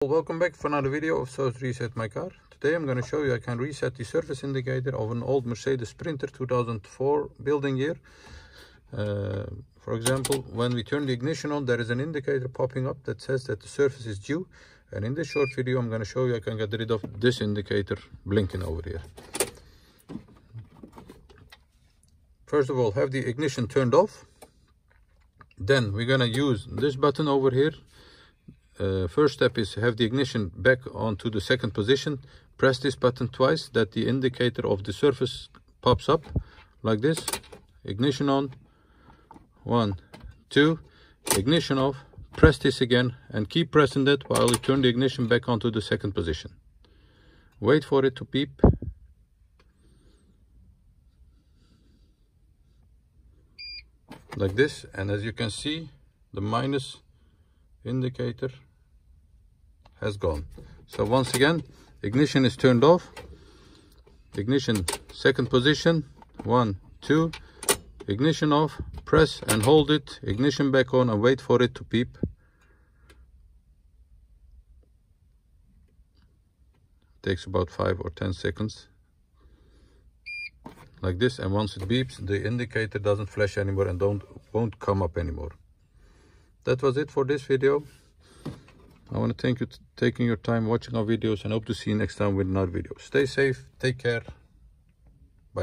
Welcome back for another video of So to Reset My Car. Today I'm going to show you I can reset the surface indicator of an old Mercedes Sprinter 2004 building year. For example, when we turn the ignition on, there is an indicator popping up that says that the surface is due. And in this short video I'm going to show you I can get rid of this indicator blinking over here. First of all, have the ignition turned off. Then we're going to use this button over here. First step is have the ignition back onto the second position. Press this button twice that the indicator of the surface pops up like this. Ignition on. 1, 2. Ignition off. Press this again and keep pressing that while you turn the ignition back onto the second position. Wait for it to beep. Like this, and as you can see, the minus indicator has gone. So once again, ignition is turned off. Ignition second position. 1, 2. Ignition off. Press and hold it. Ignition back on and wait for it to beep. Takes about 5 or 10 seconds. Like this, and once it beeps, the indicator doesn't flash anymore and won't come up anymore. That was it for this video. I want to thank you for taking your time watching our videos and hope to see you next time with another video. Stay safe, take care.